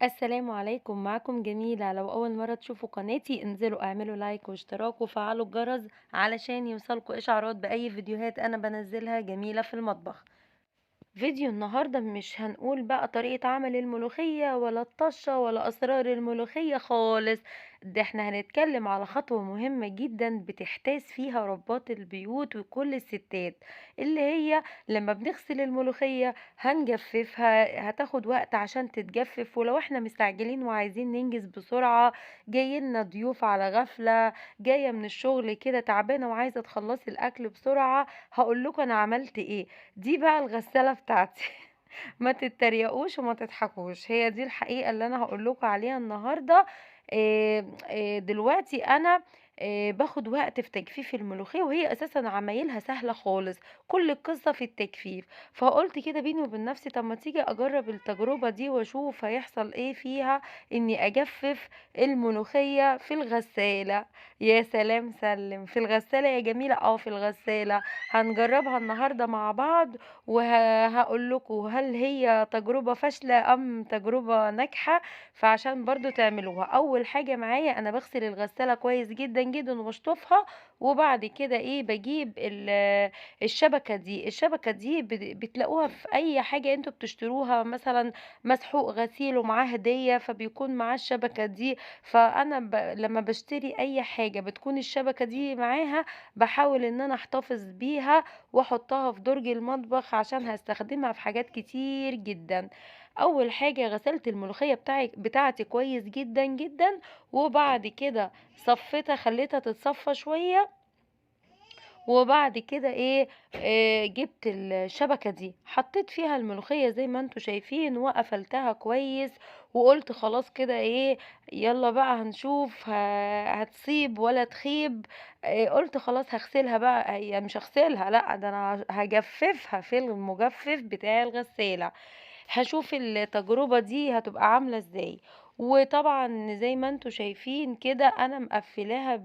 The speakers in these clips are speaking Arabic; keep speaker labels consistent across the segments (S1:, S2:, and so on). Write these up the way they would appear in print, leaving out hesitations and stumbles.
S1: السلام عليكم، معكم جميلة. لو أول مرة تشوفوا قناتي انزلوا اعملوا لايك واشتراك وفعلوا الجرس علشان يوصلكوا إشعارات بأي فيديوهات أنا بنزلها جميلة في المطبخ. فيديو النهاردة مش هنقول بقى طريقة عمل الملوخية ولا الطشة ولا أسرار الملوخية خالص. ده احنا هنتكلم على خطوة مهمة جدا بتحتاس فيها ربات البيوت وكل الستات، اللي هي لما بنغسل الملوخية هنجففها، هتاخد وقت عشان تتجفف، ولو احنا مستعجلين وعايزين ننجز بسرعة، جايلنا ضيوف على غفلة، جاية من الشغل كده تعبانة وعايزة تخلصي الأكل بسرعة، هقولكوا أنا عملت ايه. دي بقى الغسالة بتاعتي. ما تتريقوش وما تضحكوش، هي دي الحقيقة اللي أنا هاقول لكم عليها النهارده. دلوقتي أنا باخد وقت في تجفيف الملوخية، وهي أساسًا عمايلها سهلة خالص، كل القصة في التجفيف. فقُلت كده بيني وبين نفسي طب ما تيجي أجرب التجربة دي وأشوف هيحصل إيه فيها، إني أجفف الملوخية في الغسالة. يا سلام سلِّم! في الغسالة يا جميلة؟ آه في الغسالة. هنجربها النهارده مع بعض هاقول لكم هل هي تجربة فاشلة أم تجربة ناجحة، فعشان برضه تعملوها. أول حاجة معايا أنا باغسل الغسالة كويس جدًا، جدًا وباشطفها، وبعد كده إيه، باجيب الشبكة دي. الشبكة دي بتلاقوها في أي حاجة أنتم بتشتروها، مثلًا مسحوق غسيل ومعاه هدية، فبيكون معاه الشبكة دي. فأنا لمّا باشتري أي حاجة بتكون الشبكة دي معاها، باحاول إن أنا أحتفظ بيها واحطها في درج المطبخ عشان هاستخدمها في حاجات كتير جدًا. أول حاجة غسلت الملوخية بتاعتي كويس جدًا، جدًا، وبعد كده صفيتها خليتها تتصفى شوية، وبعد كده إيه، جِبت الشبكة دي، حطيت فيها الملوخية زي ما أنتم شايفين وقفلتها كويس، وقُلت خلاص كده إيه، يالّا بقى هنشوف هتصيب ولا تخيب. قُلت خلاص هاغسلها بقى، هي مش هاغسلها لأ، ده أنا هاجففها في المجفف بتاع الغسالة. هاشوف التجربة دي هتبقى عاملة إزاي. وطبعًا زي ما أنتم شايفين كده أنا مقفلاها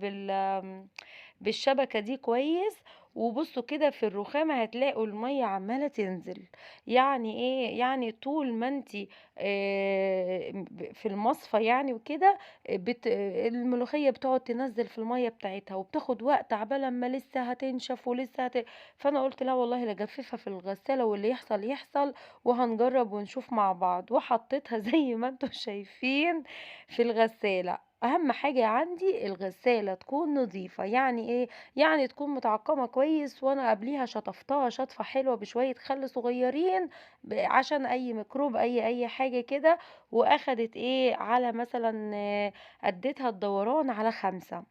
S1: بالشبكة دي كويس. وبصوا كده في الرخامة هتلاقوا المية عمالة تنزل. يعني ايه؟ يعني طول ما انتي في المصفى يعني وكده، الملوخية بتقعد تنزل في المية بتاعتها وبتاخد وقت عبال ما لسه هتنشف فانا قلت لا والله لا اجففها في الغسالة واللي يحصل يحصل، وهنجرب ونشوف مع بعض. وحطيتها زي ما انتم شايفين في الغسالة. اهم حاجة عندي الغسالة تكون نظيفة. يعني ايه؟ يعني تكون متعقمة كويس، وانا قبليها شطفتها شطفة حلوة بشوية خل صغيرين، عشان اي ميكروب اي حاجة كده. واخدت ايه على مثلا، اديتها الدوران على 5.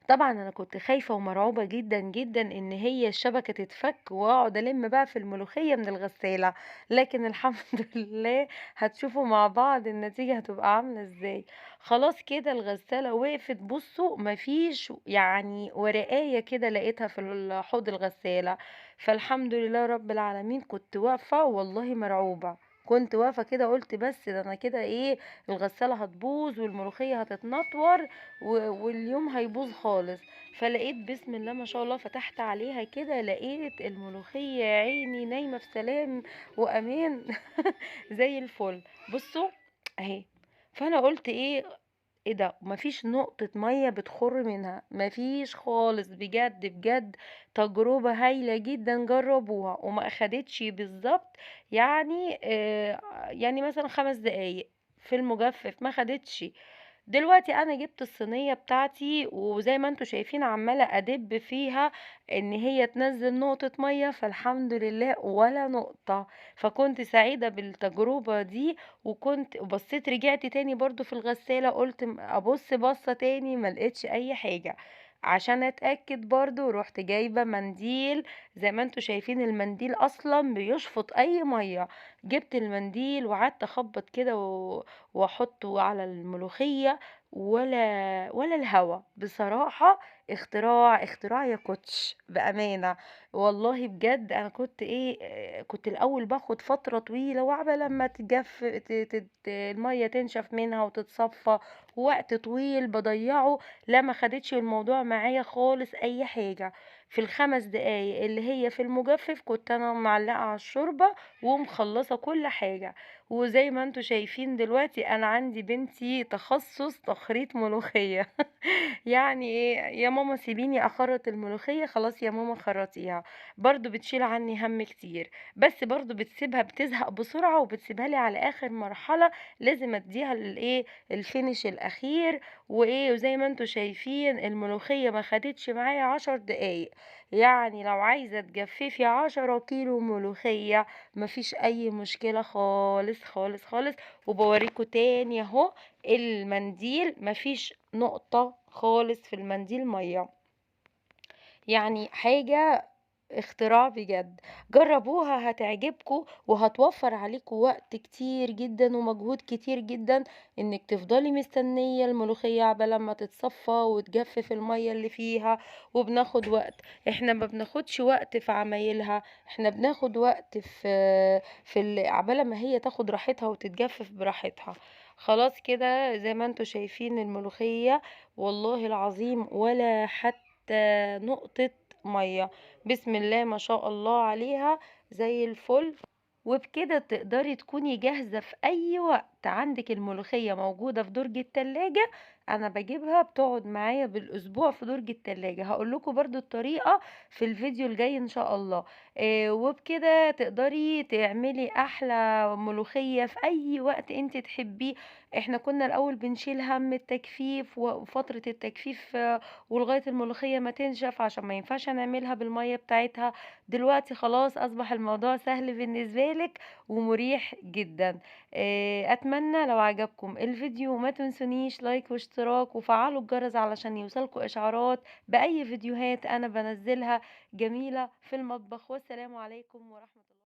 S1: طبعًا أنا كنت خايفة ومرعوبة جدًا، جدًا إن هي الشبكة تتفك وأقعد ألِم بقى في الملوخية من الغسالة، لكن الحمد لله هتشوفوا مع بعض النتيجة هتبقى عاملة إزاي. خلاص كده الغسالة وقفت، بُصّوا ما فيش يعني ورقاية كده لقيتها في حوض الغسالة، فالحمد لله رب العالمين. كنت واقفة والله مرعوبة، كنت واقفة كده قُلت بس ده أنا كده إيه، الغسالة هتبوظ والملوخية هتتنطور واليوم هيبوظ خالص. فلقيت بسم الله ما شاء الله فتحت عليها كده لقيت الملوخية يا عيني نايمة في سلام وأمان. زي الفل. بصوا اهي. فانا قلت ايه، ايه ده، مفيش نقطة مية بتخر منها، مفيش خالص، بجد بجد تجربة هايلة جدا، جربوها. وما اخدتش بالظبط يعني يعني مثلا 5 دقايق في المجفف، ما خدتش. دلوقتي انا جبت الصينية بتاعتي وزي ما انتوا شايفين عمالة ادب فيها ان هي تنزل نقطة مية، فالحمد لله ولا نقطة. فكنت سعيدة بالتجربة دي. وكنت بصيت رجعت تاني برضو في الغسالة، قلت ابص بصة تاني ما لقيتش اي حاجة. عشان اتأكد برضو رحت جايبة منديل، زي ما انتوا شايفين المنديل اصلا بيشفط اي مية. جبت المنديل وقعدت اخبط كده واحطه على الملوخية، ولا الهوا بصراحة. اختراع يا كوتش بأمانة. والله بجد انا كنت ايه، كنت الاول باخد فترة طويلة وعبال لما تجف المية تنشف منها وتتصفى، وقت طويل بضيعه. لا ما خدتش الموضوع معايا خالص اي حاجة. في ال5 دقايق اللي هي في المجفف كنت أنا معلقة على الشوربة ومخلصة كل حاجة. وزي ما انتم شايفين دلوقتي أنا عندي بنتي تخصص تخريط ملوخية. يعني إيه، يا ماما سيبيني أخرّط الملوخية، خلاص يا ماما خرّطيها، برضه بتشيل عني هَم كتير، بس برضه بتسيبها بتزهق بسرعة وبتسيبها لي على آخر مرحلة، لازم أدّيها الإيه، الfinish الأخير وإيه، وزي ما أنتم شايفين الملوخية ما خدتش معايا 10 دقايق، يعني لو عايزة تجفّفي 10 كيلو ملوخية ما فيش أي مشكلة خالص، خالص، خالص، وباورّيكم تاني أهو المنديل ما فيش نقطة خالص في المنديل مَيّة، يعني حاجة اختراع بجد، جرّبوها هتعجبكم وهتوفّر عليكم وقت كتير جدًا ومجهود كتير جدًا، إنِّك تفضلي مستنية الملوخية عقبال أمّا تتصفّى وتجفّف المَيّة اللي فيها، وبناخد وقت، إحنا ما بناخدش وقت في عمايلها، إحنا بناخد وقت عقبال أمّا هي تاخد راحتها وتتجفّف براحتها. خلاص كده زي ما أنتم شايفين الملوخية والله العظيم ولا حتى نقطة مَيّة. بسم الله ما شاء الله عليها زي الفل. وبكده تقدري تكوني جاهزة في أي وقت عندك الملوخية موجودة في درج التلاجة. أنا باجيبها بتقعد معايا بالأسبوع في درج التلاجة، هقول لكم برضو الطريقة في الفيديو الجاي إن شاء الله. وبكده تقدري تعملي أحلى ملوخية في أي وقت انت تحبيه. احنا كنا الأول بنشيل هم التجفيف وفترة التجفيف ولغاية الملوخية ما تنشف عشان ما ينفعش نعملها بالمية بتاعتها. دلوقتي خلاص أصبح الموضوع سهل بالنسبة لك ومريح جدًا. أتمنى لو عجبكم الفيديو ما تنسونيش لايك واشتراك وفعلوا الجرس علشان يوصلكم إشعارات بأي فيديوهات أنا بانزّلها جميلة في المطبخ، والسلام عليكم ورحمة الله.